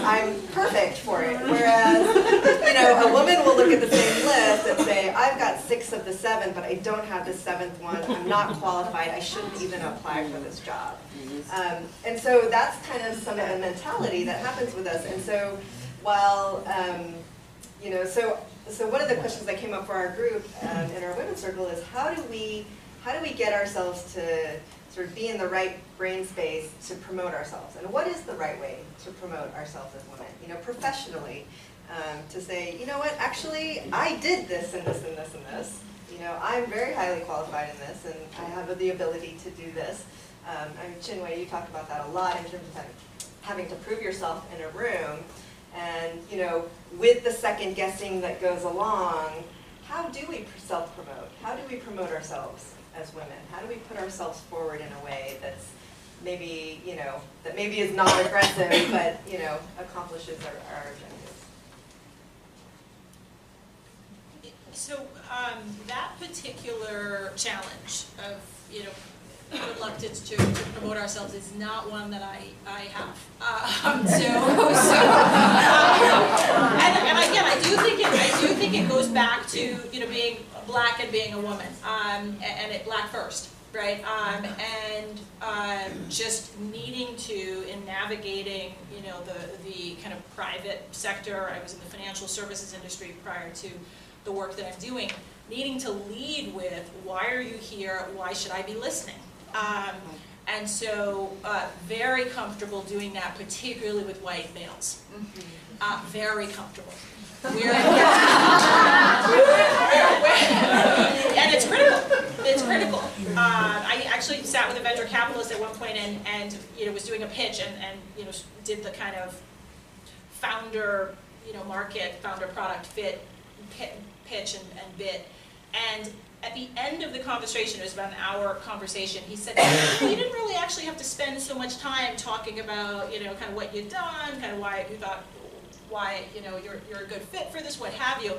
I'm perfect for it. Whereas, a woman will look at the same list and say, I've got 6 of the 7, but I don't have the 7th one, I'm not qualified, I shouldn't even apply for this job. And so that's kind of some of the mentality that happens with us. And so while, so one of the questions that came up for our group in our women's circle is how do we get ourselves to sort of be in the right brain space to promote ourselves? And what is the right way to promote ourselves as women? Professionally, to say, you know what, actually, I did this and this and this and this. I'm very highly qualified in this, and I have the ability to do this. Chinwe, you talked about that a lot in terms of having to prove yourself in a room. And, with the second guessing that goes along, how do we self-promote? How do we promote ourselves as women? How do we put ourselves forward in a way that's maybe, that maybe is not aggressive, but, accomplishes our agendas? So that particular challenge of, reluctance to promote ourselves is not one that I have. And again, I do think it goes back to being black and being a woman, and it black first, right? And just needing to, in navigating the kind of private sector. I was in the financial services industry prior to the work that I'm doing. Needing to lead with, why are you here? Why should I be listening? And so very comfortable doing that, particularly with white males. Very comfortable. And it's critical. It's critical. I actually sat with a venture capitalist at one point and was doing a pitch and did the kind of founder market, founder product fit pitch and bid. And at the end of the conversation, it was about an hour conversation, he said, well, you didn't really actually have to spend so much time talking about, you know, kind of what you'd done, kind of why you thought, why, you know, you're a good fit for this, what have you.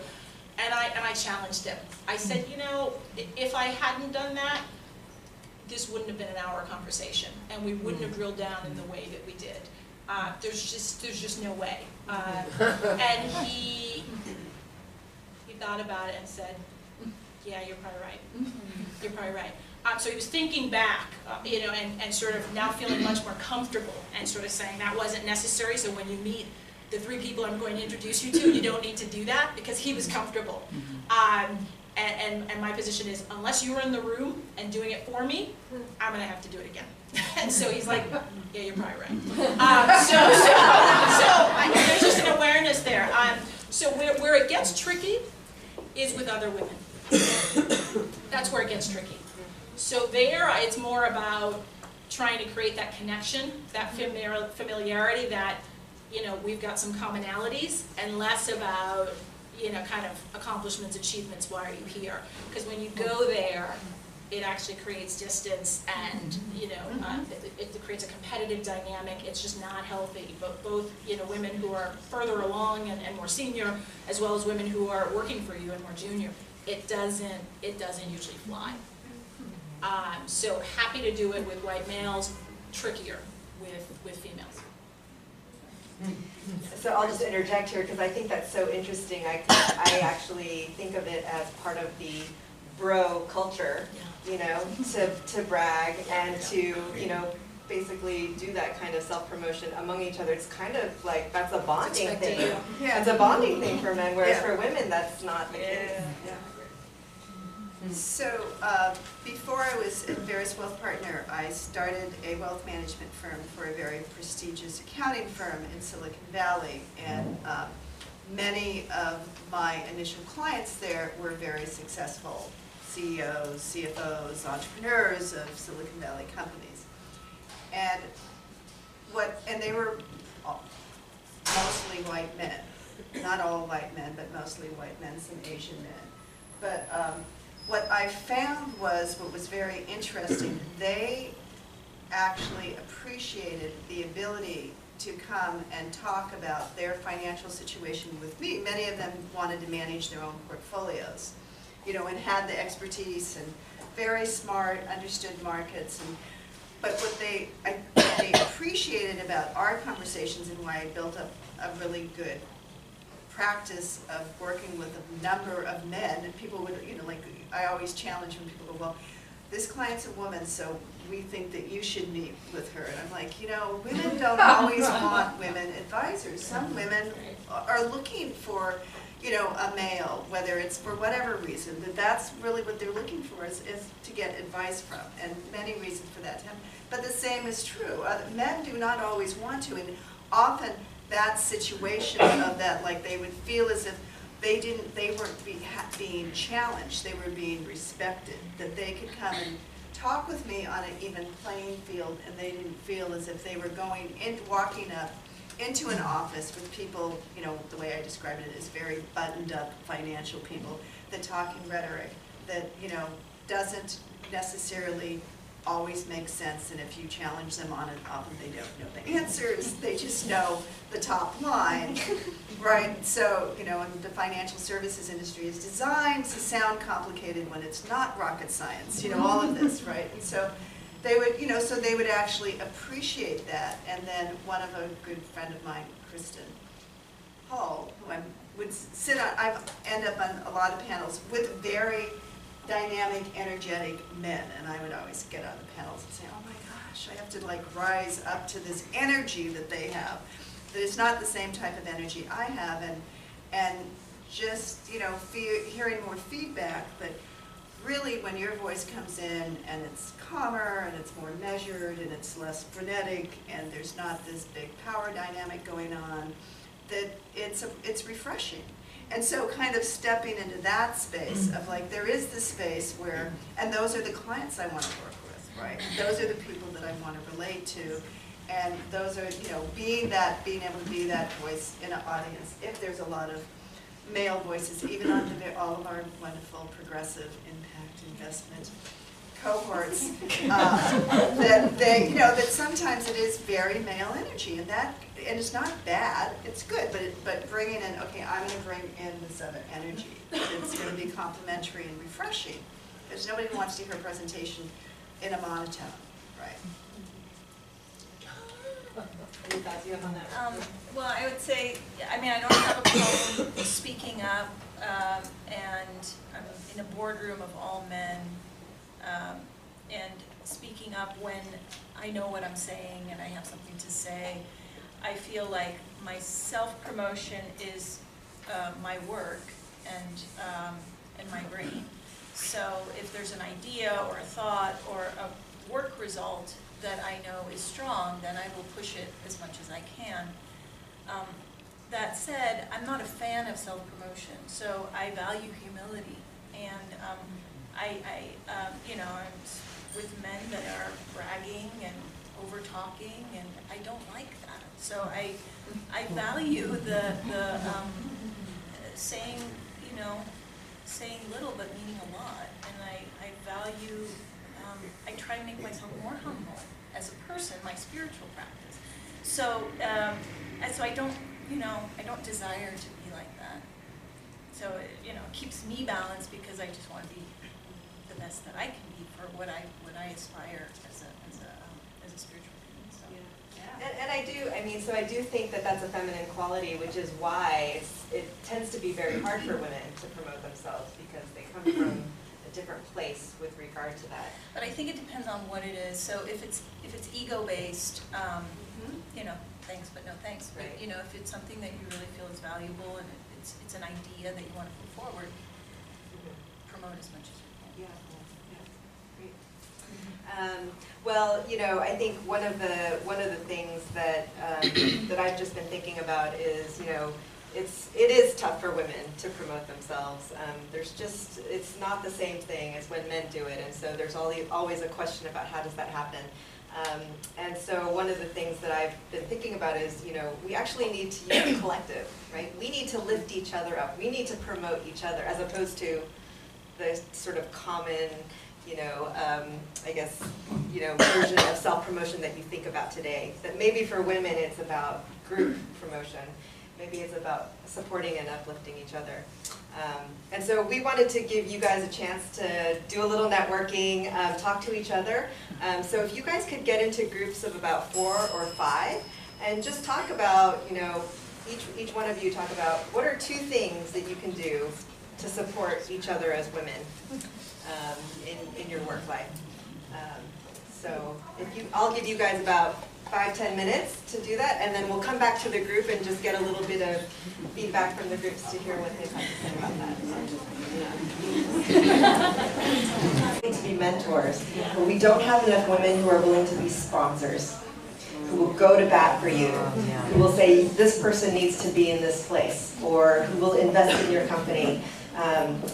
And I challenged him. I said, you know, if I hadn't done that, this wouldn't have been an hour conversation, and we wouldn't have drilled down in the way that we did. There's just no way. And he thought about it and said, yeah, you're probably right. You're probably right. So he was thinking back, you know, and sort of now feeling much more comfortable and sort of saying that wasn't necessary. So when you meet the 3 people I'm going to introduce you to, you don't need to do that, because he was comfortable. And my position is, unless you were in the room and doing it for me, I'm going to have to do it again. And so he's like, yeah, you're probably right. So there's just an awareness there. So where it gets tricky is with other women. That's where it gets tricky. So there, it's more about trying to create that connection, that familiarity, that, you know, we've got some commonalities, and less about, you know, kind of accomplishments, achievements, why are you here? Because when you go there, it actually creates distance, and, you know, it creates a competitive dynamic. It's just not healthy. But both, you know, women who are further along and more senior, as well as women who are working for you and more junior, it doesn't usually fly. So happy to do it with white males, trickier with females. So I'll just interject here, because I think that's so interesting. I actually think of it as part of the bro culture, you know, to brag and to, you know, basically do that kind of self-promotion among each other. It's kind of like, that's a bonding thing. Yeah. It's a bonding thing for men, whereas for women, that's not the case. Yeah. So before I was a Veris Wealth Partner, I started a wealth management firm for a very prestigious accounting firm in Silicon Valley, and many of my initial clients there were very successful CEOs, CFOs, entrepreneurs of Silicon Valley companies, and they were mostly white men, not all white men, but mostly white men, some Asian men, but. What I found was, what was very interesting, they actually appreciated the ability to come and talk about their financial situation with me. Many of them wanted to manage their own portfolios, you know, and had the expertise, and very smart, understood markets. But what they appreciated about our conversations, and why I built up a really good practice of working with a number of men, and people would, you know, like, I always challenge when people go, well, this client's a woman, so we think that you should meet with her. And I'm like, you know, women don't always want women advisors. Some women are looking for, you know, a male, whether it's for whatever reason, that's really what they're looking for, is to get advice from, and many reasons for that. But the same is true. Men do not always want to, and often that situation of that, like, they would feel as if they weren't being challenged, they were being respected, that they could come and talk with me on an even playing field, and they didn't feel as if they were walking up into an office with people, you know, the way I described it is very buttoned up financial people, that talking rhetoric that, you know, doesn't necessarily always makes sense, and if you challenge them on it, often they don't know the answers, they just know the top line, right? So, you know, and the financial services industry is designed to sound complicated when it's not rocket science, you know, all of this, right? And so they would, you know, so they would actually appreciate that. And then one of a good friend of mine, Kristen Hall, who I would sit on, I end up on a lot of panels with very dynamic, energetic men, and I would always get on the panels and say, oh my gosh, I have to like rise up to this energy that they have. That it's not the same type of energy I have, and just, you know, hearing more feedback, but really when your voice comes in and it's calmer and it's more measured and it's less frenetic and there's not this big power dynamic going on, that it's refreshing. And so kind of stepping into that space of like, there is this space where, and those are the clients I want to work with, right? Those are the people that I want to relate to. And those are, you know, being able to be that voice in an audience, if there's a lot of male voices, even on all of our wonderful progressive impact investment cohorts, that they, that sometimes it is very male energy, and it's not bad, it's good, but bringing in, okay, I'm going to bring in this other energy. It's going to be complementary and refreshing, because nobody wants to hear a presentation in a monotone, right? Any thoughts you have on that? Well, I would say, I mean, I don't have a problem speaking up, and I'm in a boardroom of all men, and speaking up when I know what I'm saying and I have something to say. I feel like my self-promotion is my work and my brain. So if there's an idea or a thought or a work result that I know is strong, then I will push it as much as I can. That said, I'm not a fan of self-promotion, so I value humility. And I'm with men that are bragging and over-talking, and I don't like that. So I value the saying, saying little but meaning a lot. And I value, I try to make myself more humble as a person, my spiritual practice. So, so I don't, I don't desire to be like that. So, it keeps me balanced because I just want to be the best that I can be for what I aspire as a spiritual being. So. Yeah. And I do think that that's a feminine quality, which is why it tends to be very hard for women to promote themselves, because they come from a different place with regard to that. But I think it depends on what it is. So if it's ego-based, thanks but no thanks. But Right. if it's something that you really feel is valuable and it's an idea that you want to put forward, promote as much as you can. Yeah, great. Well, I think one of the things that that I've just been thinking about is, it is tough for women to promote themselves. It's not the same thing as when men do it, and so there's always a question about how does that happen. And so one of the things that I've been thinking about is, we actually need to use a collective, right? We need to lift each other up. We need to promote each other, as opposed to the sort of common, I guess, version of self-promotion that you think about today. That maybe for women it's about group promotion. Maybe it's about supporting and uplifting each other. And so we wanted to give you guys a chance to do a little networking, talk to each other. So if you guys could get into groups of about 4 or 5 and just talk about, each one of you talk about what are 2 things that you can do to support each other as women in your work life. So I'll give you guys about 5-10 minutes to do that, and then we'll come back to the group and just get a little bit of feedback from the groups to hear what they have to say about that. To be mentors, but we don't have enough women who are willing to be sponsors, who will go to bat for you, who will say this person needs to be in this place, or who will invest in your company.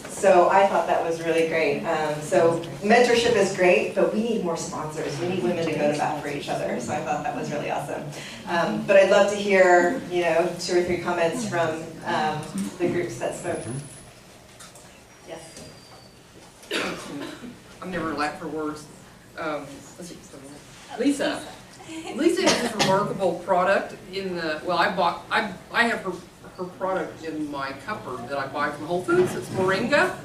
So I thought that was really great. So mentorship is great, but we need more sponsors. We need women to go to bat for each other. So I thought that was really awesome. But I'd love to hear, 2 or 3 comments from the groups that spoke. Yes. I'm never lack for words. Lisa. Lisa has a remarkable product in the, well, I have her product in my cupboard that I buy from Whole Foods. It's moringa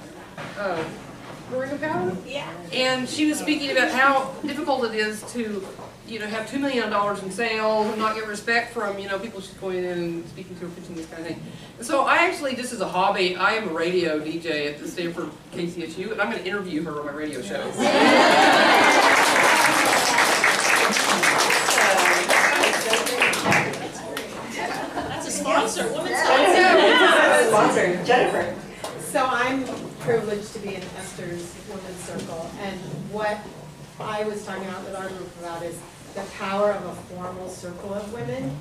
powder. Yeah. And she was speaking about how difficult it is to, have $2 million in sales and not get respect from, people she's going in and speaking to or pitching this kind of thing. And so I actually, just as a hobby, I am a radio DJ at the Stanford KCSU, and I'm going to interview her on my radio show. Sponsor, women's Sponsor, Jennifer. So I'm privileged to be in Esther's Women's Circle, and what I was talking about with our group about is the power of a formal circle of women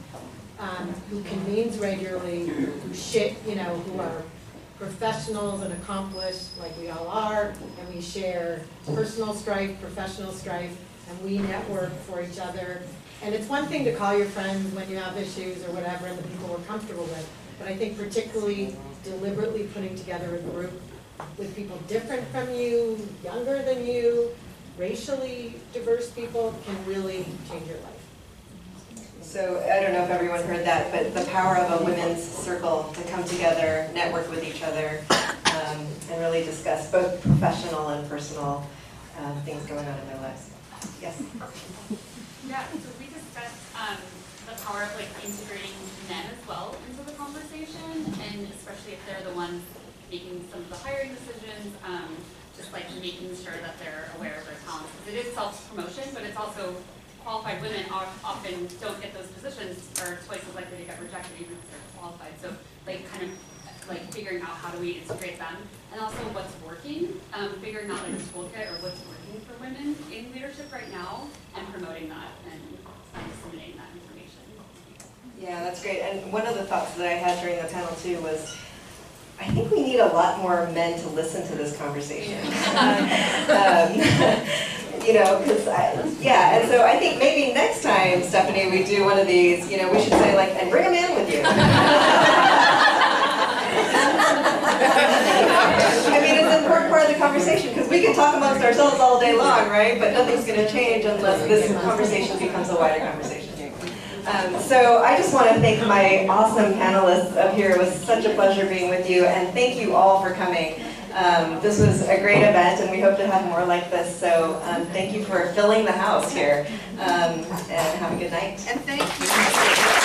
who convenes regularly, who are professionals and accomplished like we all are, and we share personal strife, professional strife, and we network for each other. And it's one thing to call your friends when you have issues or whatever and the people we're comfortable with, but I think particularly deliberately putting together a group with people different from you, younger than you, racially diverse people can really change your life. So I don't know if everyone heard that, but the power of a women's circle to come together, network with each other, and really discuss both professional and personal things going on in their lives. Yes? Yeah, so we discussed the power of like integrating men as well into the conversation, and especially if they're the ones making some of the hiring decisions, just like making sure that they're aware of their talents. Because it is self-promotion, but it's also qualified women often don't get those positions, or twice as likely to get rejected even if they're qualified. So like kind of like figuring out how do we integrate them, and also what's working, figuring out like a toolkit or what's working for women in leadership right now, and promoting that and disseminating that information. Yeah, that's great. And one of the thoughts that I had during the panel too was, I think we need a lot more men to listen to this conversation. You know, because yeah, and so I think maybe next time, Stephanie, we do one of these, you know, we should say like, and bring them in with you. I mean, it's an important part of the conversation because we can talk amongst ourselves all day long, right? But nothing's going to change unless this conversation becomes a wider conversation. So I just want to thank my awesome panelists up here. It was such a pleasure being with you, and thank you all for coming. This was a great event, and we hope to have more like this. So thank you for filling the house here, and have a good night. And thank you.